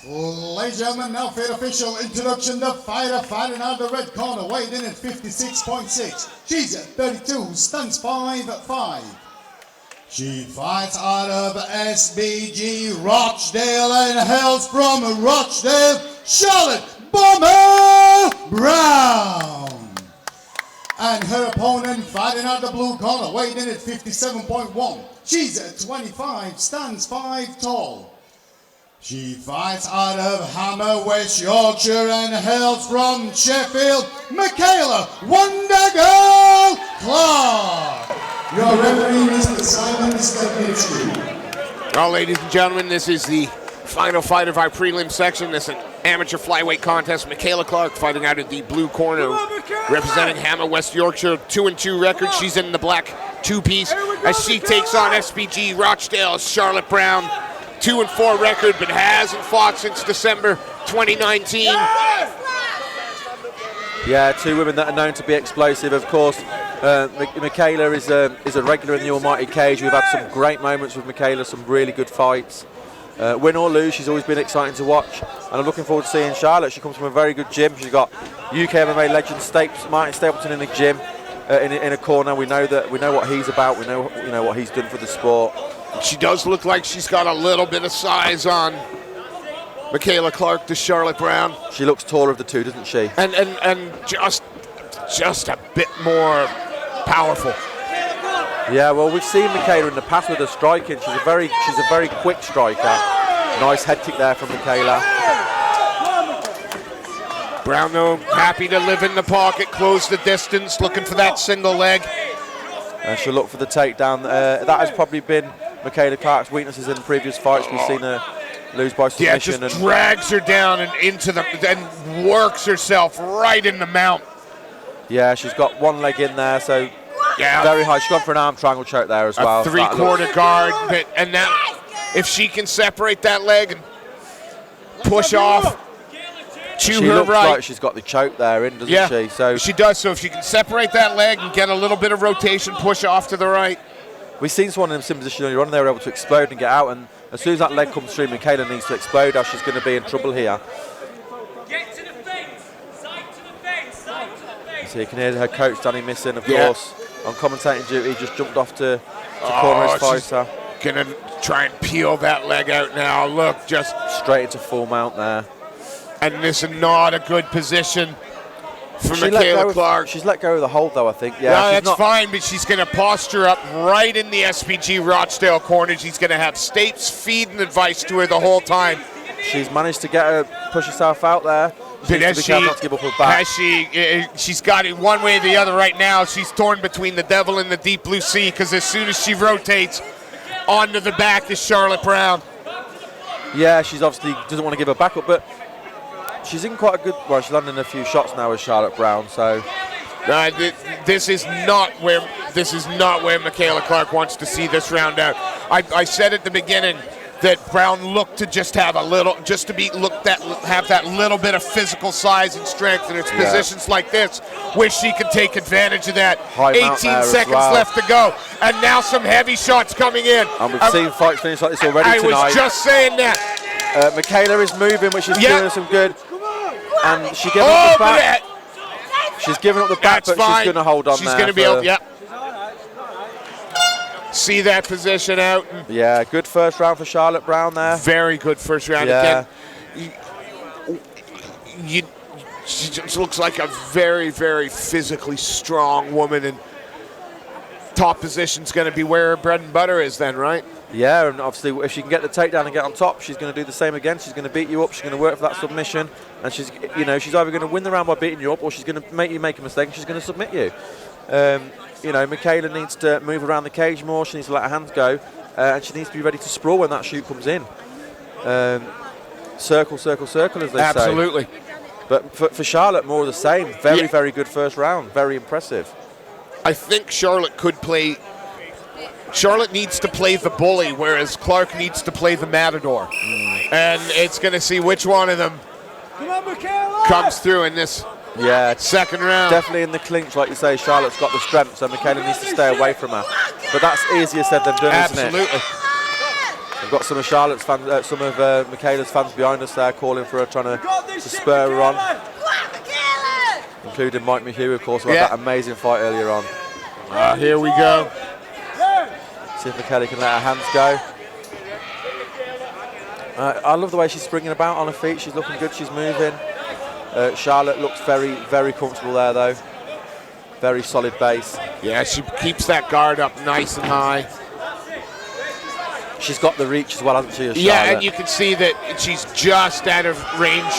Ladies and gentlemen, now for the official introduction, the fighter fighting out of the red corner, weighed in at 56.6. She's at 32, stands 5'5". She fights out of SBG Rochdale and hails from Rochdale, Charlotte Bomber Brown. And her opponent fighting out the blue corner, weighed in at 57.1. She's at 25, stands 5 tall. She fights out of Hammer, West Yorkshire and hails from Sheffield, Micheala Wonder Girl Clarke. Your referee, Mr. Simon Stepinski. Well, ladies and gentlemen, this is the final fight of our prelim section. This is an amateur flyweight contest. Micheala Clarke fighting out of the blue corner, representing Hammer, West Yorkshire, 2-2 record. She's in the black two-piece as she takes on SBG Rochdale, Charlotte Brown. 2-4 record, but hasn't fought since December 2019. Yeah, two women that are known to be explosive. Of course, Micheala is a regular in the almighty cage. We've had some great moments with Micheala, some really good fights. Win or lose, she's always been exciting to watch. And I'm looking forward to seeing Charlotte. She comes from a very good gym. She's got UK MMA legend Martin Stapleton in the gym, in a corner. We know what he's about. We know what he's done for the sport. She does look like she's got a little bit of size on Micheala Clarke to Charlotte Brown. She looks taller of the two, doesn't she? And just a bit more powerful. Yeah, well, we've seen Micheala in the past with her striking. She's a very quick striker. Nice head kick there from Micheala. Brown, though, happy to live in the pocket, close the distance, looking for that single leg. And she'll look for the takedown. That has probably been Micheala Clarke's weaknesses in previous fights. We've seen her lose by submission. Yeah, just drags her down and works herself right in the mount. Yeah, she's got one leg in there, so yeah, very high. She's gone for an arm triangle choke there as well. A three-quarter guard, and that if she can separate that leg and push off. She looks like she's got the choke there in, doesn't she? So she does. So if she can separate that leg and get a little bit of rotation, push off to the right. We've seen someone in a similar position earlier on. They were able to explode and get out. And as soon as that leg comes through, Micheala needs to explode, or she's going to be in trouble here. Get to the fence. Side to the fence. Side to the fence. So you can hear her coach Danny Misson, of course, on commentating duty. Just jumped off to corner his fighter. Gonna try and peel that leg out now. Look, just straight into full mount there. And this is not a good position for Micheala Clarke. She's let go of the hold, though, I think. Yeah, no, that's fine, but she's going to posture up right in the SBG Rochdale corner. She's going to have Stapes feeding advice to her the whole time. She's managed to get her, push herself out there. But not to give up her back. She's got it one way or the other right now. She's torn between the devil and the deep blue sea, because as soon as she rotates onto the back is Charlotte Brown. Yeah, she's obviously doesn't want to give her back up, but she's in quite a good. Well, she's landing a few shots now with Charlotte Brown. So this is not where Micheala Clarke wants to see this round out. I said at the beginning that Brown looked to just have have that little bit of physical size and strength, and it's positions like this where she can take advantage of that. 18 seconds left to go, and now some heavy shots coming in. And we've seen fights finish like this already tonight. I was just saying that. Micheala is moving, which is doing some good. And she gave up the back. She's giving up the back, but she's going to hold on. She's going to be able, see that position out. Yeah, good first round for Charlotte Brown there. Very good first round. Yeah. Again, she just looks like a very, very physically strong woman, and top position's going to be where her bread and butter is then, right? Yeah, and obviously if she can get the takedown and get on top, she's going to do the same again. She's going to beat you up. She's going to work for that submission, and she's either going to win the round by beating you up, or she's going to make you make a mistake and she's going to submit you. Micheala needs to move around the cage more. She needs to let her hands go, and she needs to be ready to sprawl when that shoot comes in. Circle, circle, circle, as they say. Absolutely. But for Charlotte, more of the same. Very, very good first round. Very impressive. I think Charlotte needs to play the bully, whereas Clarke needs to play the matador. And it's going to see which one of them comes through in this second round. Definitely in the clinch, like you say, Charlotte's got the strength, so Micheala needs to stay away from her. But that's easier said than done, isn't it? Absolutely. We've got some of Charlotte's fans, some of Micheala's fans behind us there, calling for her, trying to spur her on, including Mike Micheala, of course, who had that amazing fight earlier on. Here we go. See if Micheala can let her hands go. I love the way she's springing about on her feet. She's looking good. She's moving. Charlotte looks very, very comfortable there, though. Very solid base. Yeah, she keeps that guard up nice and high. She's got the reach as well, hasn't she? Yeah, and you can see that she's just out of range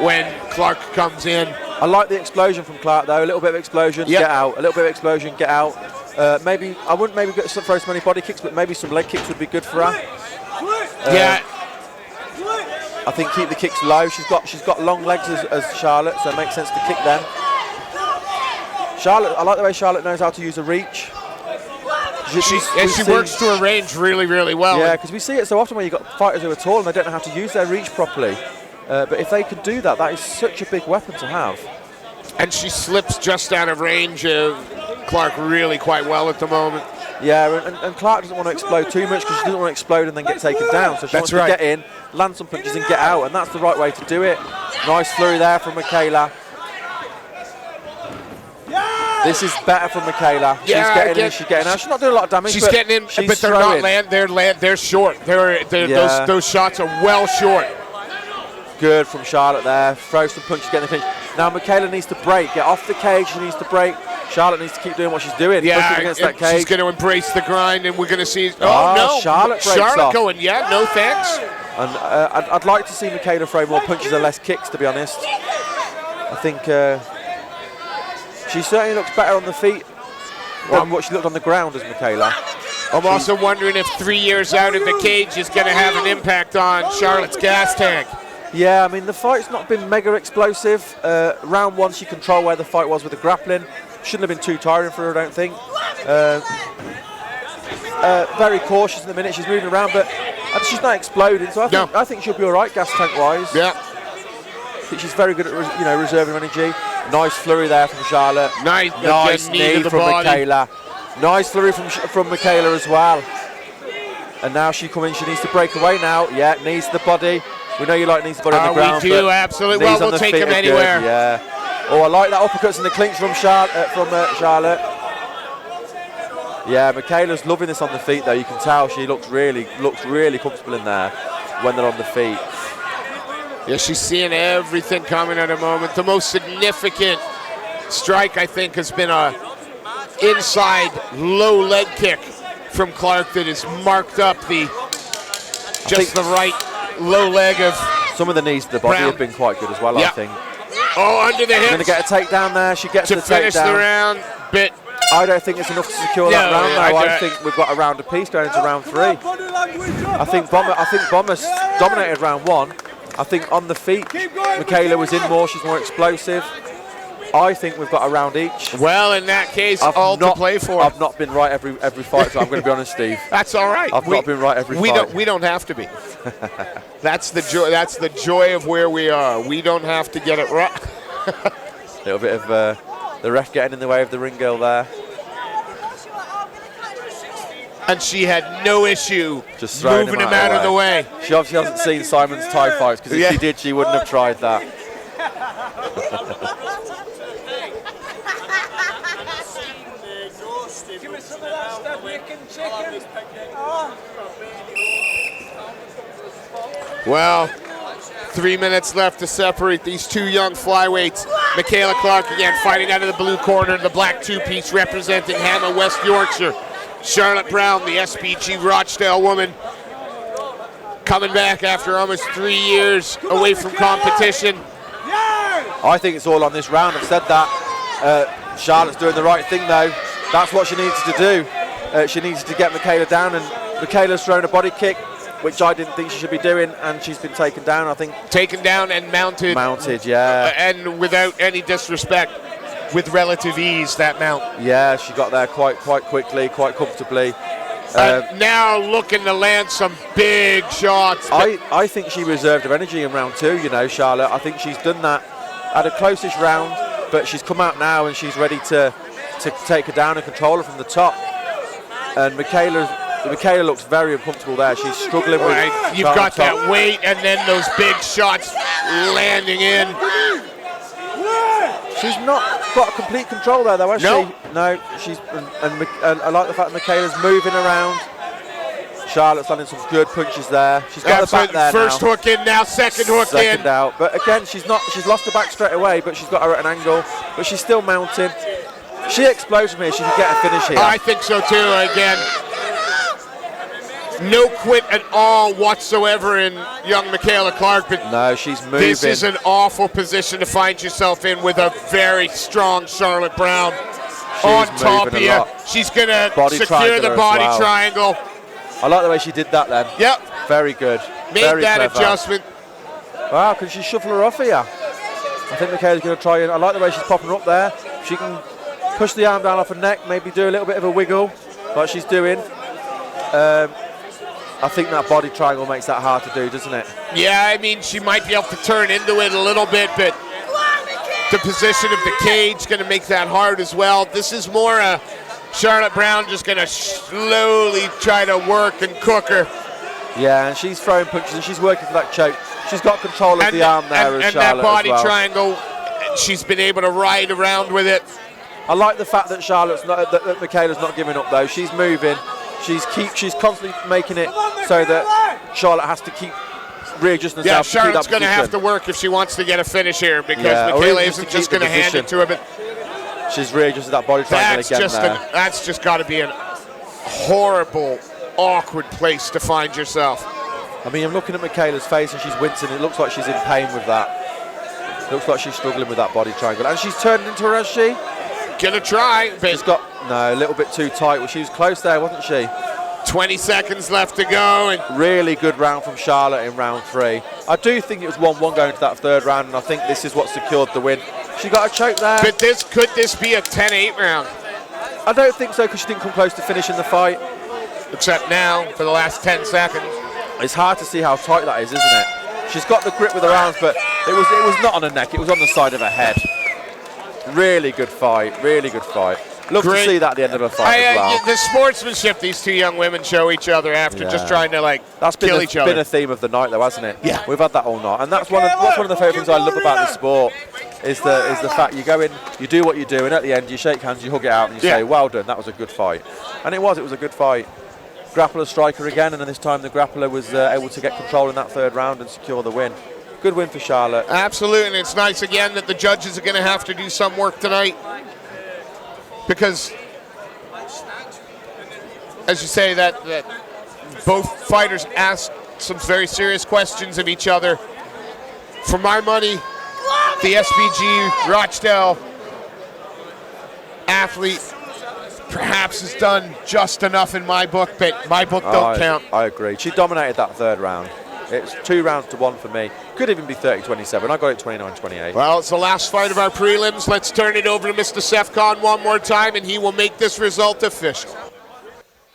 when Clarke comes in. I like the explosion from Clarke, though. A little bit of explosion, get out. A little bit of explosion, get out. Maybe I wouldn't throw so many body kicks, but maybe some leg kicks would be good for her. Yeah. I think keep the kicks low. She's got long legs as Charlotte, so it makes sense to kick them. Charlotte, I like the way Charlotte knows how to use a reach. She works to her range really, really well. Yeah, because we see it so often where you've got fighters who are tall and they don't know how to use their reach properly. But if they can do that, that is such a big weapon to have. And she slips just out of range of Clarke really quite well at the moment. Yeah, and Clarke doesn't want to explode too much because she doesn't want to explode and then get taken down. So she wants to get in, land some punches and get out, and that's the right way to do it. Nice flurry there from Micheala. This is better from Micheala. She's getting in, she's getting out. She's not doing a lot of damage. She's getting in, but they're not they're short. Those shots are well short. Good from Charlotte there. Throw some punches, get the finish. Now Micheala needs to break. Get off the cage. She needs to break. Charlotte needs to keep doing what she's doing. Yeah, against that cage. She's going to embrace the grind, and we're going to see. Oh no, Charlotte going. Yeah, no thanks. And I'd like to see Micheala throw more punches and less kicks, to be honest. I think she certainly looks better on the feet than what she looked on the ground as Micheala. I'm also wondering if 3 years out of the cage is going to have an impact on Charlotte's gas tank. Yeah, I mean, the fight's not been mega explosive. Round one, she controlled where the fight was with the grappling. Shouldn't have been too tiring for her, I don't think. Very cautious in the minute. She's moving around, but she's not exploding. So I think she'll be all right, gas tank-wise. Yeah. I think she's very good at reserving energy. Nice flurry there from Charlotte. Nice knee from Micheala. Nice flurry from Micheala as well. And now she needs to break away now. Yeah, knees to the body. We know you like knees to the body on the ground. We do, absolutely. Well, we'll take him anywhere. Good, yeah. Oh, I like that uppercuts in the clinch from Charlotte. Yeah, Michaela's loving this on the feet, though. You can tell she looks really comfortable in there when they're on the feet. Yeah, she's seeing everything coming at a moment. The most significant strike, I think, has been a inside low leg kick from Clarke that has marked up the right low leg of some of the knees to the body have been quite good as well, I think. Oh, under the hips. She's going to get a takedown there. She gets the takedown. To finish the round, but I don't think it's enough to secure that round, though. I think we've got a round apiece going into round 3. I think Bomber dominated round 1. I think on the feet, Micheala was in more. She's more explosive. I think we've got a round each. Well, in that case, to play for. I've not been right every fight, so I'm going to be honest, Steve. That's all right. I've not been right every fight. We don't have to be. That's the joy. That's the joy of where we are. We don't have to get it right. A little bit of the ref getting in the way of the ring girl there. And she had no issue just moving him out of the way. She obviously hasn't seen Simon's Thai fights, because if she did, she wouldn't have tried that. Give me some of that stuff, chicken. Well, 3 minutes left to separate these two young flyweights. Micheala Clarke again fighting out of the blue corner, the black two-piece representing Hamma, West Yorkshire. Charlotte Brown, the SBG Rochdale woman, coming back after almost 3 years away from competition. I think it's all on this round. I've said that. Charlotte's doing the right thing, though. That's what she needs to do. She needs to get Micheala down, and Michaela's thrown a body kick, which I didn't think she should be doing, and she's been taken down, I think. Taken down and mounted. Mounted, yeah. And without any disrespect, with relative ease, that mount. Yeah, she got there quite quickly, quite comfortably. Now looking to land some big shots. I think she reserved her energy in round 2, Charlotte. I think she's done that at a closest round, but she's come out now and she's ready to take her down and control her from the top. And Michaela Micheala looks very uncomfortable there. She's struggling with. Right. You've got that weight and then those big shots landing in. She's not got complete control there, though, has Nope. she? No, she's. And I like the fact that Michaela's moving around. Charlotte's landing some good punches there. She's got the back there First now. hook in now, second hook Second in. out, but again, she's lost the back straight away, but she's got her at an angle, but she's still mounting. She explodes from here, she can get a finish here. I think so too, again. No quit at all whatsoever in young Micheala Clarke, but No, she's moving. this is an awful position to find yourself in with a very strong Charlotte Brown on top of moving a you. lot. She's going to Body secure the triangle as body well. triangle. I like the way she did that then. Yep, Very good. made Very that clever. adjustment. Wow, can she shuffle her off here? I think Michaela's going to try and I like the way she's popping up there. She can push the arm down off her neck, maybe do a little bit of a wiggle like she's doing. I think that body triangle makes that hard to do, doesn't it? Yeah, I mean, she might be able to turn into it a little bit, but the position of the cage going to make that hard as well. This is more a Charlotte Brown just going to slowly try to work and cook her. Yeah, and she's throwing punches and she's working for that choke. She's got control of the arm there as and Charlotte that body as well. triangle, she's been able to ride around with it. I like the fact that that Michaela's not giving up though. She's moving. She's constantly making it so that Charlotte has to keep readjusting herself. Yeah, to keep Charlotte's that going to have position. to work if she wants to get a finish here because Yeah, or Micheala even just isn't to just keep going the to hand it position. to her. But She's readjusted that body triangle again there. that's just got to be a horrible, awkward place to find yourself. I mean, I'm looking at Michaela's face and she's wincing. It looks like she's in pain with that. It looks like she's struggling with that body triangle. And she's turned into her, has she? Gonna try, but She's got, no, a little bit too tight. Well, she was close there, wasn't she? 20 seconds left to go. And Really good round from Charlotte in round 3. I do think it was 1-1 going to that third round, and I think this is what secured the win. She got a choke there. but could this be a 10-8 round? I don't think so, because she didn't come close to finishing the fight. Except now for the last 10 seconds. It's hard to see how tight that is, isn't it? She's got the grip with her arms, but it was not on her neck. It was on the side of her head. Really good fight. Really good fight. Love Great. to see that at the end of a fight as well. The sportsmanship these two young women show each other after just Yeah. trying to That's kill each other. been a theme of the night, though, hasn't it? Yeah. We've had that all night, and that's one of the favourite things I love about the sport is the fact you go in, you do what you do, and at the end you shake hands, you hug it out, and you Yeah. say, "Well done, that was a good fight," and it was a good fight. Grappler striker again, and then this time the grappler was able to get control in that third round and secure the win. Good win for Charlotte. Absolutely, and it's nice again that the judges are going to have to do some work tonight because, as you say, that both fighters asked some very serious questions of each other. For my money, the SBG Rochdale athlete perhaps has done just enough in my book, but my book don't count. I agree. She dominated that third round. It's 2 rounds to 1 for me. Could even be 30-27. I got it 29-28. Well, it's the last fight of our prelims. Let's turn it over to Mr. Sefcon one more time, and he will make this result official.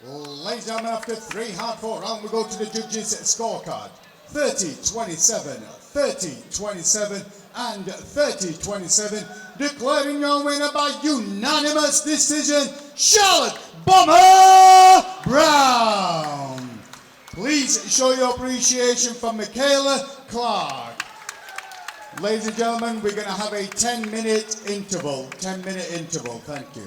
Ladies and gentlemen, after 3 hard-fought rounds, we go to the judges' scorecard. 30-27, 30-27, and 30-27. Declaring your winner by unanimous decision, Charlotte "Bomber" Brown. Please show your appreciation for Micheala Clarke. Ladies and gentlemen, we're going to have a 10-minute interval. 10-minute interval. Thank you.